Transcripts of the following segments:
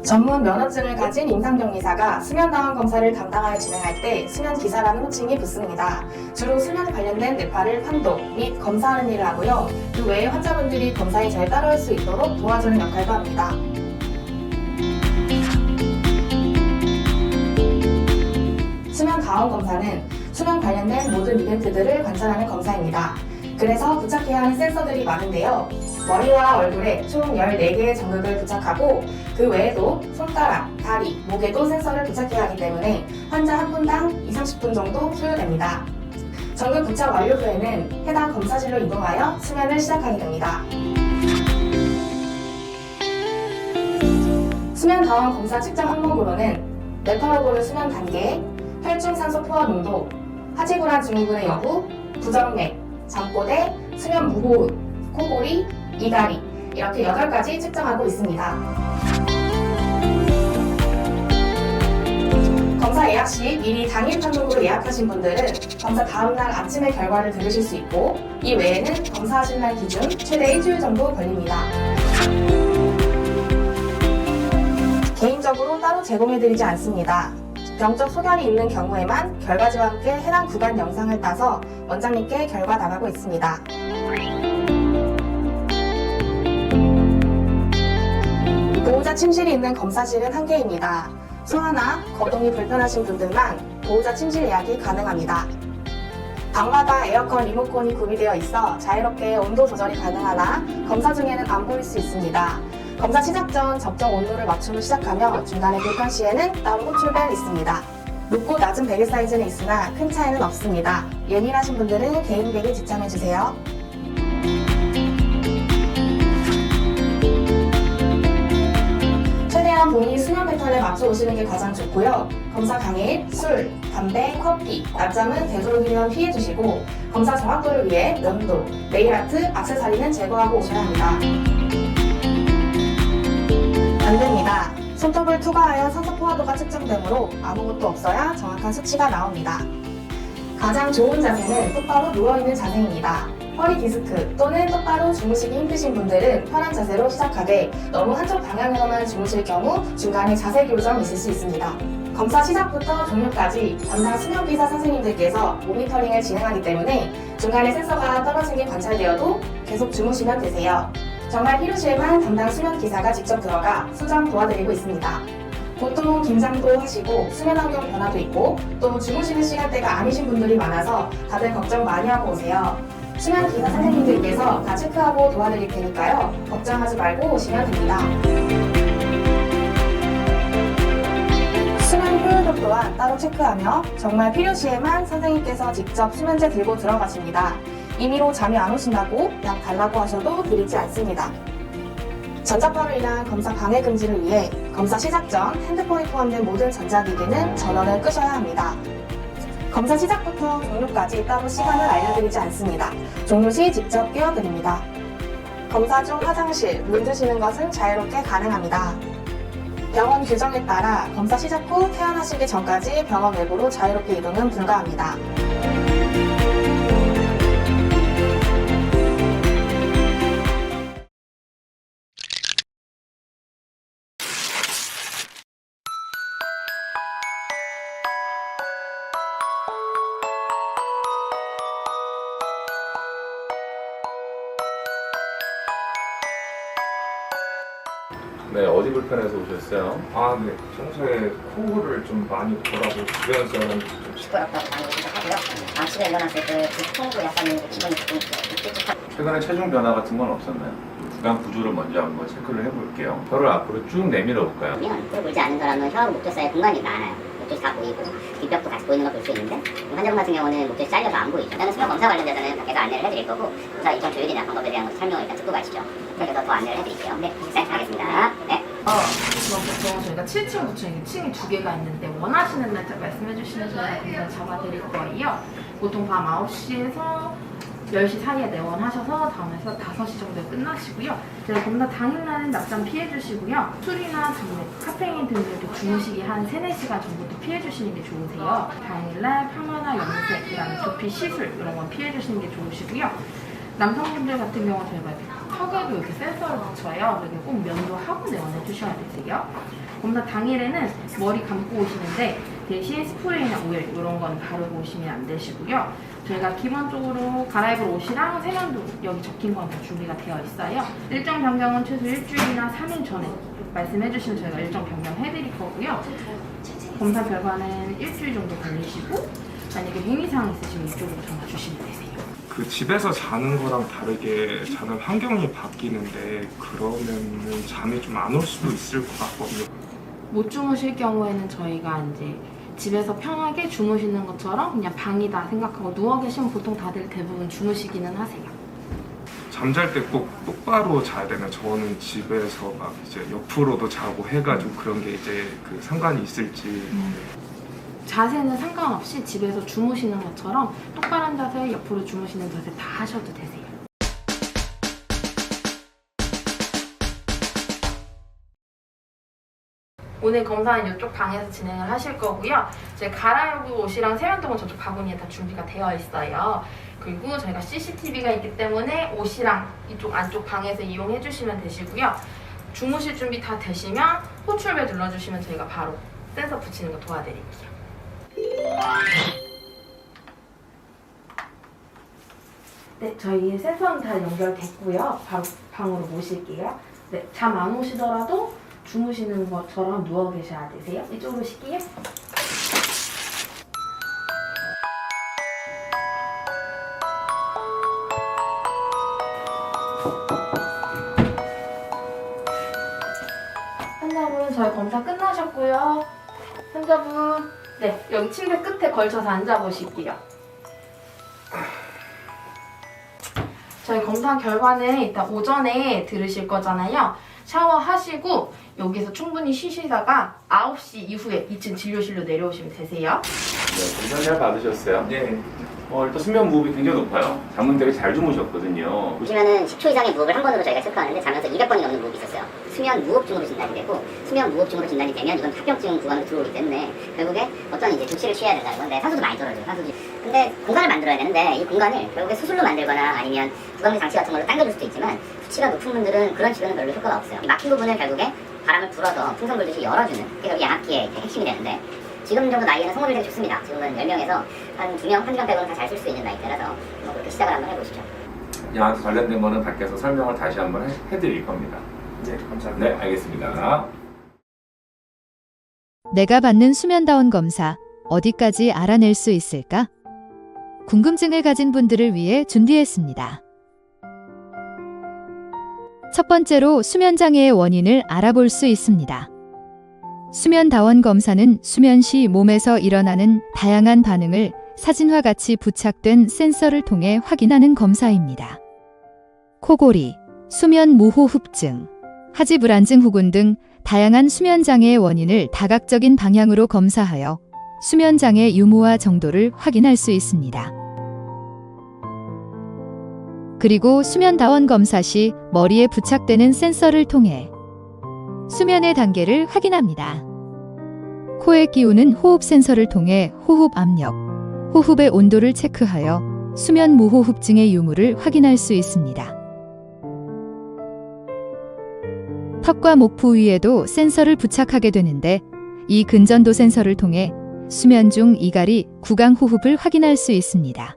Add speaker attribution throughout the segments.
Speaker 1: 전문 면허증을 가진 임상병리사가 수면다원 검사를 담당하여 진행할 때 수면기사라는 호칭이 붙습니다. 주로 수면 관련된 뇌파를 판독 및 검사하는 일을 하고요. 그 외에 환자분들이 검사에 잘 따라올 수 있도록 도와주는 역할도 합니다. 수면다원 검사는 수면 관련된 모든 이벤트들을 관찰하는 검사입니다. 그래서 부착해야 하는 센서들이 많은데요. 머리와 얼굴에 총 14개의 전극을 부착하고 그 외에도 손가락, 다리, 목에도 센서를 부착해야 하기 때문에 환자 한 분당 20-30분 정도 소요됩니다. 전극 부착 완료 후에는 해당 검사실로 이동하여 수면을 시작하게 됩니다. 수면다원 검사 측정 항목으로는 뇌파로 보는 수면 단계, 혈중산소 포화 농도, 하지불안 증후군의 여부, 부정맥, 잠꼬대, 수면 무호흡, 코골이, 이갈이 이렇게 8가지 측정하고 있습니다. 검사 예약 시 미리 당일 판독으로 예약하신 분들은 검사 다음날 아침에 결과를 들으실 수 있고 이 외에는 검사하신 날 기준 최대 일주일 정도 걸립니다. 개인적으로 따로 제공해드리지 않습니다. 병적 소견이 있는 경우에만 결과지와 함께 해당 구간 영상을 따서 원장님께 결과 나가고 있습니다. 보호자 침실이 있는 검사실은 한 개입니다. 소화나 거동이 불편하신 분들만 보호자 침실 예약이 가능합니다. 방마다 에어컨 리모컨이 구비되어 있어 자유롭게 온도 조절이 가능하나 검사 중에는 안 보일 수 있습니다. 검사 시작 전 적정 온도를 맞춤을 시작하며 중간에 불편 시에는 따로 호출벨 있습니다. 높고 낮은 베개 사이즈는 있으나 큰 차이는 없습니다. 예민하신 분들은 개인 베개 지참해주세요. 최대한 본인 수면 패턴에 맞춰 오시는 게 가장 좋고요. 검사 당일 술, 담배, 커피, 낮잠은 되도록이면 피해주시고 검사 정확도를 위해 면도, 네일아트, 액세서리는 제거하고 오셔야 합니다. 안 됩니다. 손톱을 투과하여 산소 포화도가 측정되므로 아무것도 없어야 정확한 수치가 나옵니다. 가장 좋은 자세는 똑바로 누워있는 자세입니다. 허리 디스크 또는 똑바로 주무시기 힘드신 분들은 편한 자세로 시작하되 너무 한쪽 방향으로만 주무실 경우 중간에 자세 교정이 있을 수 있습니다. 검사 시작부터 종료까지 담당 수면기사 선생님들께서 모니터링을 진행하기 때문에 중간에 센서가 떨어진 게 관찰되어도 계속 주무시면 되세요. 정말 필요시에만 담당 수면기사가 직접 들어가 수정 도와드리고 있습니다. 보통 긴장도 하시고 수면 환경 변화도 있고 또 주무시는 시간대가 아니신 분들이 많아서 다들 걱정 많이 하고 오세요. 수면기사 선생님들께서 다 체크하고 도와드릴 테니까요. 걱정하지 말고 오시면 됩니다. 수면 효율도 또한 따로 체크하며 정말 필요시에만 선생님께서 직접 수면제 들고 들어가십니다. 임의로 잠이 안 오신다고 약 달라고 하셔도 드리지 않습니다. 전자파로 인한 검사 방해 금지를 위해 검사 시작 전 핸드폰이 포함된 모든 전자기기는 전원을 끄셔야 합니다. 검사 시작부터 종료까지 따로 시간을 알려드리지 않습니다. 종료 시 직접 깨워드립니다. 검사 중 화장실, 물 드시는 것은 자유롭게 가능합니다. 병원 규정에 따라 검사 시작 후 퇴원하시기 전까지 병원 외부로 자유롭게 이동은 불가합니다.
Speaker 2: 네, 어디 불편해서 오셨어요?
Speaker 3: 네. 평소에 코를 좀 많이 골아서 주변 사람 좀
Speaker 4: 시끄럽다고 많이 생각하고요. 아침에 일어났을 때 통도 약간 기분이 조금 찝찝한.
Speaker 2: 최근에 체중 변화 같은 건 없었나요? 구강 구조를 먼저 한번 체크를 해볼게요. 혀를 앞으로 쭉 내밀어 볼까요?
Speaker 4: 코 물지 않는 사람은 혀하고 목젖 사이에 공간이 많아요. 목젖이 다 보이고 뒷벽도 같이 보이는 걸 볼 수 있는데 환자분 같은 경우는 목젖이 잘려서 안 보이죠. 일단은 수면 검사 관련돼서는 밖에서 안내를 해드릴 거고 검사 일정 조율이나 방법에 대한 설명을 일단 듣고 가시죠. 그래서 더 안내를 해드릴게요. 네, 알겠습니다. 네.
Speaker 5: 보통 저희가 7층, 9층, 2층이 2개가 있는데 원하시는 날짜 말씀해 주시면 저희가 그냥 잡아드릴 거예요. 보통 밤 9시에서 10시 사이에 내원하셔서 다음에서 5시 정도에 끝나시고요. 저희 검사 당일날은 낮잠 피해주시고요. 술이나 담배, 카페인 등을 주무시기 한 3-4시간 정도도 피해주시는 게 좋으세요. 당일날 파마나 염색, 그 다음에 두피 시술 이런 건 피해주시는 게 좋으시고요. 남성분들 같은 경우는 저희가 턱에도 이렇게 센서를 붙여요. 그래서 꼭 면도하고 내원해 주셔야 되세요. 검사 당일에는 머리 감고 오시는데 대신 스프레이나 오일 이런 건 바르고 오시면 안 되시고요. 저희가 기본적으로 갈아입을 옷이랑 세면도 여기 적힌 건 다 준비가 되어 있어요. 일정 변경은 최소 일주일이나 3일 전에 말씀해 주시면 저희가 일정 변경해드릴 거고요. 검사 결과는 일주일 정도 걸리시고 만약에 행위사항 있으시면 이쪽으로 전화 주시면 되세요.
Speaker 3: 그 집에서 자는 거랑 다르게 자는 환경이 바뀌는데 그러면은 잠이 좀 안 올 수도 있을 것 같거든요.
Speaker 5: 못 주무실 경우에는 저희가 이제 집에서 편하게 주무시는 것처럼 그냥 방이다 생각하고 누워 계시면 보통 다들 대부분 주무시기는 하세요.
Speaker 3: 잠잘 때 꼭 똑바로 자야 되나? 저는 집에서 막 이제 옆으로도 자고 해가지고 그런 게 이제 그 상관이 있을지.
Speaker 5: 자세는 상관없이 집에서 주무시는 것처럼 똑바른 자세, 옆으로 주무시는 자세 다 하셔도 되세요. 오늘 검사는 이쪽 방에서 진행을 하실 거고요. 이제 갈아입을 옷이랑 세면통은 저쪽 바구니에 다 준비가 되어 있어요. 그리고 저희가 CCTV가 있기 때문에 옷이랑 이쪽 안쪽 방에서 이용해 주시면 되시고요. 주무실 준비 다 되시면 호출벨 눌러주시면 저희가 바로 센서 붙이는 거 도와드릴게요. 네, 저희 센서는 다 연결됐고요. 바로 방으로 모실게요. 네, 잠 안 오시더라도 주무시는 것처럼 누워 계셔야 되세요. 이쪽으로 오실게요. 환자분 저희 검사 끝나셨고요. 환자분 네, 여기 침대 끝에 걸쳐서 앉아보실게요. 저희 검사 결과는 이따 오전에 들으실 거잖아요. 샤워하시고 여기서 충분히 쉬시다가 9시 이후에 2층 진료실로 내려오시면 되세요.
Speaker 2: 네, 검사 잘 받으셨어요?
Speaker 3: 네.
Speaker 2: 일단 수면 무호흡이 굉장히 높아요. 잠은 되게 잘 주무셨거든요.
Speaker 4: 보시면은 10초 이상의 무호흡을 한 번으로 저희가 체크하는데 자면서 200번이 넘는 무호흡이 있었어요. 수면 무호흡증으로 진단이 되고 수면 무호흡증으로 진단이 되면 이건 합병증 구간으로 들어오기 때문에 결국에 어떤 이제 조치를 취해야 된다는 건데 산소도 많이 떨어져요. 산소도. 근데 공간을 만들어야 되는데 이 공간을 결국에 수술로 만들거나 아니면 구강내 장치 같은 걸로 당겨줄 수도 있지만 수치가 높은 분들은 그런 치료는 별로 효과가 없어요. 이 막힌 부분을 결국에 바람을 불어서 풍선 불듯이 열어주는 그게 결국 양압기의 핵심이 되는데 지금 정도 나이에는 성공률이 되게 좋습니다. 지금은 10명에서 한 2명, 1명 빼고는 다 잘 쓸 수 있는 나이대라서 그렇게 시작을 한번 해보시죠.
Speaker 2: 양압 관련된 거는 밖에서 설명을 다시 한번 해드릴 겁니다.
Speaker 3: 네, 감사합니다.
Speaker 2: 네, 알겠습니다.
Speaker 6: 내가 받는 수면다운 검사 어디까지 알아낼 수 있을까? 궁금증을 가진 분들을 위해 준비했습니다. 첫 번째로 수면장애의 원인을 알아볼 수 있습니다. 수면다원 검사는 수면 시 몸에서 일어나는 다양한 반응을 사진과 같이 부착된 센서를 통해 확인하는 검사입니다. 코골이, 수면 무호흡증, 하지 불안증 후군 등 다양한 수면장애의 원인을 다각적인 방향으로 검사하여 수면장애 유무와 정도를 확인할 수 있습니다. 그리고 수면다원 검사 시 머리에 부착되는 센서를 통해 수면의 단계를 확인합니다. 코에 끼우는 호흡 센서를 통해 호흡 압력, 호흡의 온도를 체크하여 수면 무호흡증의 유무를 확인할 수 있습니다. 턱과 목 부위에도 센서를 부착하게 되는데 이 근전도 센서를 통해 수면 중 이갈이 구강 호흡을 확인할 수 있습니다.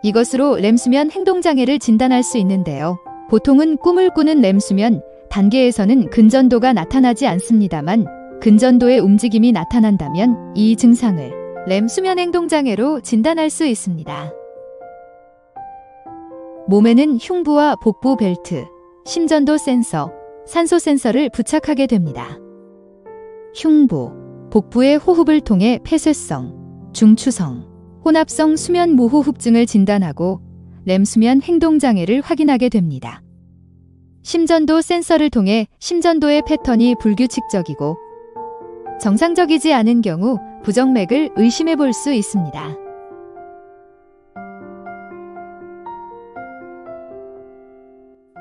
Speaker 6: 이것으로 렘수면 행동장애를 진단할 수 있는데요. 보통은 꿈을 꾸는 렘수면 단계에서는 근전도가 나타나지 않습니다만 근전도의 움직임이 나타난다면 이 증상을 렘수면 행동장애로 진단할 수 있습니다. 몸에는 흉부와 복부 벨트, 심전도 센서, 산소 센서를 부착하게 됩니다. 흉부, 복부의 호흡을 통해 폐쇄성, 중추성, 혼합성 수면 무호흡증을 진단하고 렘수면 행동장애를 확인하게 됩니다. 심전도 센서를 통해 심전도의 패턴이 불규칙적이고 정상적이지 않은 경우 부정맥을 의심해 볼 수 있습니다.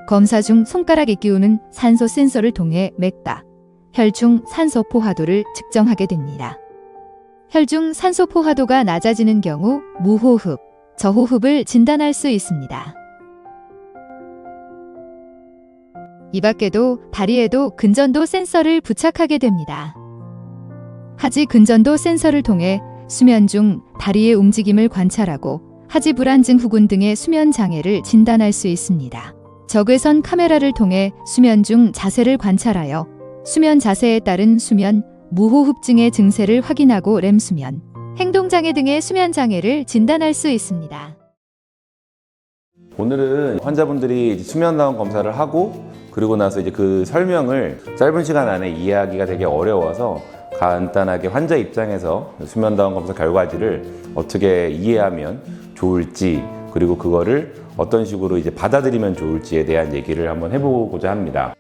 Speaker 6: 검사 중 손가락에 끼우는 산소 센서를 통해 맥박, 혈중 산소 포화도를 측정하게 됩니다. 혈중 산소 포화도가 낮아지는 경우 무호흡, 저호흡을 진단할 수 있습니다. 이 밖에도 다리에도 근전도 센서를 부착하게 됩니다. 하지 근전도 센서를 통해 수면 중 다리의 움직임을 관찰하고 하지 불안증 후군 등의 수면 장애를 진단할 수 있습니다. 적외선 카메라를 통해 수면 중 자세를 관찰하여 수면 자세에 따른 수면 무호흡증의 증세를 확인하고 렘수면, 행동장애 등의 수면 장애를 진단할 수 있습니다.
Speaker 7: 오늘은 환자분들이 수면다운 검사를 하고 그리고 나서 이제 그 설명을 짧은 시간 안에 이해하기가 되게 어려워서 간단하게 환자 입장에서 수면다운 검사 결과지를 어떻게 이해하면 좋을지 그리고 그거를 어떤 식으로 이제 받아들이면 좋을지에 대한 얘기를 한번 해보고자 합니다.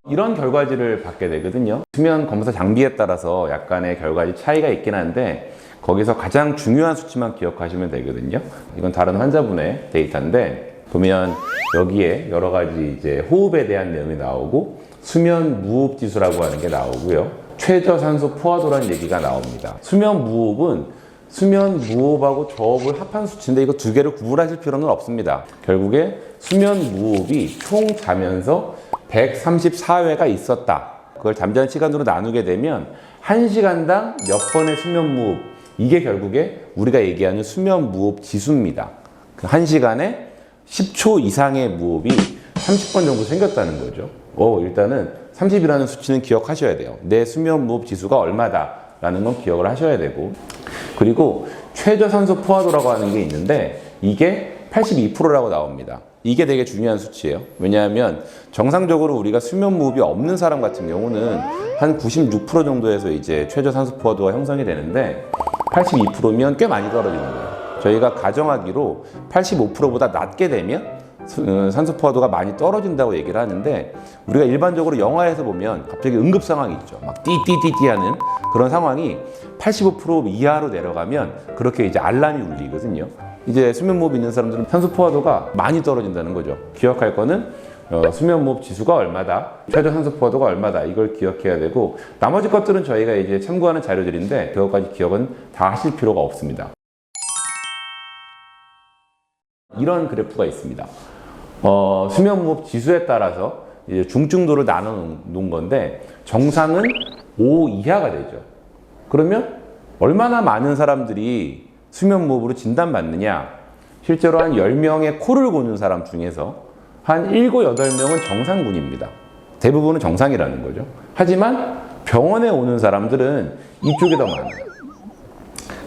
Speaker 7: 이런 결과지를 받게 되거든요. 수면 검사 장비에 따라서 약간의 결과지 차이가 있긴 한데 거기서 가장 중요한 수치만 기억하시면 되거든요. 이건 다른 환자분의 데이터인데 보면 여기에 여러 가지 이제 호흡에 대한 내용이 나오고 수면 무호흡 지수라고 하는 게 나오고요. 최저산소 포화도라는 얘기가 나옵니다. 수면 무호흡은 수면 무호흡하고 저호흡을 합한 수치인데 이거 두 개를 구분하실 필요는 없습니다. 결국에 수면 무호흡이 총 자면서 134회가 있었다. 그걸 잠자는 시간으로 나누게 되면 1시간당 몇 번의 수면 무호흡, 이게 결국에 우리가 얘기하는 수면 무호흡 지수입니다. 그 1시간에 10초 이상의 무호흡이 30번 정도 생겼다는 거죠. 일단은 30이라는 수치는 기억하셔야 돼요. 내 수면 무호흡 지수가 얼마다 라는 건 기억을 하셔야 되고, 그리고 최저산소 포화도라고 하는 게 있는데 이게 82%라고 나옵니다. 이게 되게 중요한 수치예요. 왜냐하면 정상적으로 우리가 수면 무호흡이 없는 사람 같은 경우는 한 96% 정도에서 이제 최저산소 포화도가 형성이 되는데 82%면 꽤 많이 떨어지는 거예요. 저희가 가정하기로 85%보다 낮게 되면 산소 포화도가 많이 떨어진다고 얘기를 하는데, 우리가 일반적으로 영화에서 보면 갑자기 응급 상황이 있죠. 막 띠띠띠띠 하는 그런 상황이 85% 이하로 내려가면 그렇게 이제 알람이 울리거든요. 이제 수면 무호흡 있는 사람들은 산소 포화도가 많이 떨어진다는 거죠. 기억할 거는 수면 무호흡 지수가 얼마다, 최저 산소 포화도가 얼마다, 이걸 기억해야 되고, 나머지 것들은 저희가 이제 참고하는 자료들인데 그것까지 기억은 다 하실 필요가 없습니다. 이런 그래프가 있습니다. 수면 무호흡 지수에 따라서 이제 중증도를 나눠 놓은 건데 정상은 5 이하가 되죠. 그러면 얼마나 많은 사람들이 수면 무호흡으로 진단받느냐? 실제로 한 10명의 코를 고는 사람 중에서 한 7, 8명은 정상군입니다. 대부분은 정상이라는 거죠. 하지만 병원에 오는 사람들은 이쪽이 더 많아요.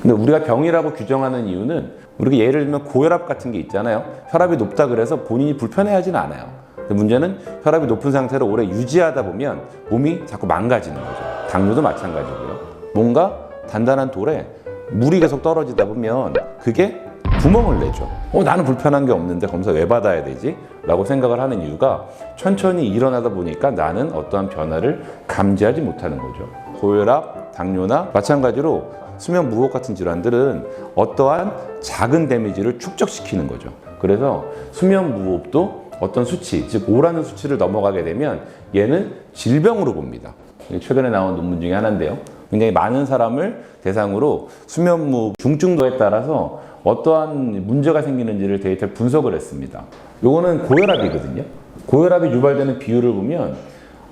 Speaker 7: 근데 우리가 병이라고 규정하는 이유는, 우리가 예를 들면 고혈압 같은 게 있잖아요. 혈압이 높다 그래서 본인이 불편해하진 않아요. 근데 문제는 혈압이 높은 상태를 오래 유지하다 보면 몸이 자꾸 망가지는 거죠. 당뇨도 마찬가지고요. 뭔가 단단한 돌에 물이 계속 떨어지다 보면 그게 구멍을 내죠. 나는 불편한 게 없는데 검사 왜 받아야 되지? 라고 생각을 하는 이유가 천천히 일어나다 보니까 나는 어떠한 변화를 감지하지 못하는 거죠. 고혈압, 당뇨나 마찬가지로 수면 무호흡 같은 질환들은 어떠한 작은 데미지를 축적시키는 거죠. 그래서 수면 무호흡도 어떤 수치, 즉 5라는 수치를 넘어가게 되면 얘는 질병으로 봅니다. 최근에 나온 논문 중에 하나인데요. 굉장히 많은 사람을 대상으로 수면 무호흡 중증도에 따라서 어떠한 문제가 생기는지를 데이터를 분석을 했습니다. 요거는 고혈압이거든요. 고혈압이 유발되는 비율을 보면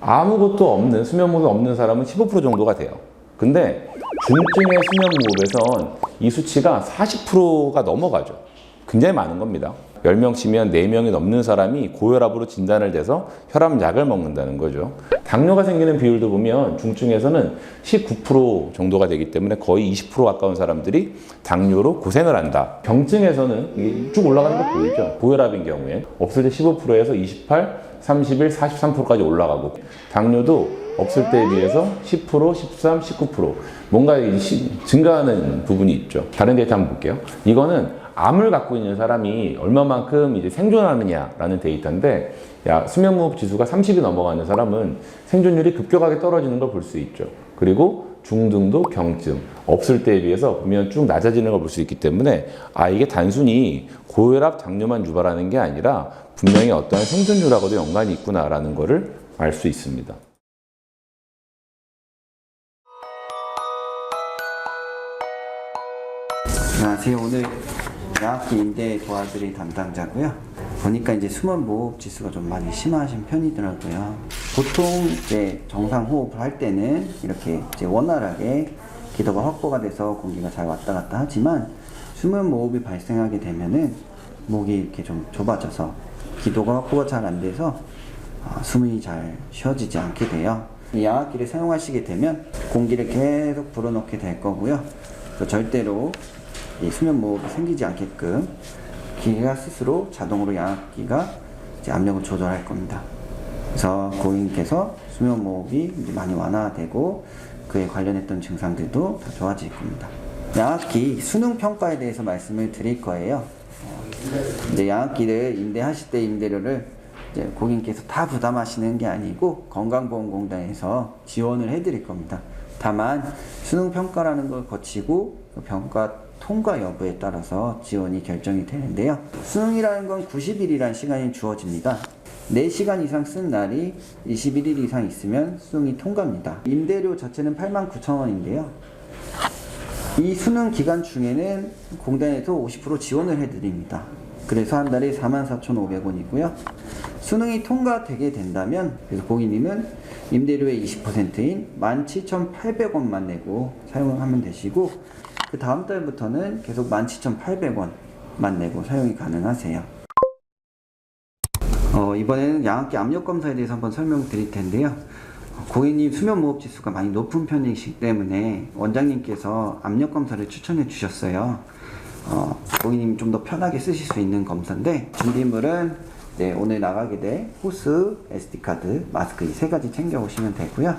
Speaker 7: 아무것도 없는, 수면 무호흡이 없는 사람은 15% 정도가 돼요. 근데 중증의 수면 무호흡에선 이 수치가 40%가 넘어가죠. 굉장히 많은 겁니다. 10명치면 4명이 넘는 사람이 고혈압으로 진단을 돼서 혈압약을 먹는다는 거죠. 당뇨가 생기는 비율도 보면 중증에서는 19% 정도가 되기 때문에 거의 20% 가까운 사람들이 당뇨로 고생을 한다. 경증에서는 쭉 올라가는 거 보이죠? 고혈압인 경우에 없을 때 15%에서 28, 31, 43%까지 올라가고, 당뇨도 없을 때에 비해서 10%, 13, 19% 뭔가 증가하는 부분이 있죠. 다른 데이터 한번 볼게요. 이거는 암을 갖고 있는 사람이 얼마만큼 이제 생존하느냐라는 데이터인데, 수면 무호흡 지수가 30이 넘어가는 사람은 생존율이 급격하게 떨어지는 걸 볼 수 있죠. 그리고 중등도 경증 없을 때에 비해서 보면 쭉 낮아지는 걸 볼 수 있기 때문에 이게 단순히 고혈압, 당뇨만 유발하는 게 아니라 분명히 어떠한 생존율하고도 연관이 있구나라는 거를 알 수 있습니다.
Speaker 8: 안녕하세요. 오늘 양학기 임대 도와드릴 담당자고요. 보니까 이제 수면 무호흡 지수가 좀 많이 심하신 편이더라고요. 보통 이제 정상 호흡을 할 때는 이렇게 이제 원활하게 기도가 확보가 돼서 공기가 잘 왔다 갔다 하지만 수면 무호흡이 발생하게 되면은 목이 이렇게 좀 좁아져서 기도가 확보가 잘 안 돼서 숨이 잘 쉬어지지 않게 돼요. 이 양압기를 사용하시게 되면 공기를 계속 불어넣게 될 거고요. 절대로 이 수면 무호흡이 생기지 않게끔 기계가 스스로 자동으로 양압기가 이제 압력을 조절할 겁니다. 그래서 고객님께서 수면 무호흡이 이제 많이 완화되고 그에 관련했던 증상들도 다 좋아질 겁니다. 양압기 수능 평가에 대해서 말씀을 드릴 거예요. 이제 양압기를 임대하실 때 임대료를 이제 고객님께서 다 부담하시는 게 아니고 건강보험공단에서 지원을 해드릴 겁니다. 다만 수능 평가라는 걸 거치고 그 평가 통과 여부에 따라서 지원이 결정이 되는데요. 수능이라는 건 90일이라는 시간이 주어집니다. 4시간 이상 쓴 날이 21일 이상 있으면 수능이 통과입니다. 임대료 자체는 89,000원인데요. 이 수능 기간 중에는 공단에서 50% 지원을 해드립니다. 그래서 한 달에 44,500원이고요. 수능이 통과되게 된다면 그래서 고객님은 임대료의 20%인 17,800원만 내고 사용하면 되시고 그 다음 달부터는 계속 17,800원만 내고 사용이 가능하세요. 이번에는 양압기 압력 검사에 대해서 한번 설명드릴 텐데요. 고객님 수면 무호흡 지수가 많이 높은 편이시기 때문에 원장님께서 압력 검사를 추천해 주셨어요. 고객님이 좀 더 편하게 쓰실 수 있는 검사인데 준비물은 오늘 나가게 될 호스, SD카드, 마스크 이 3가지 챙겨 오시면 되고요.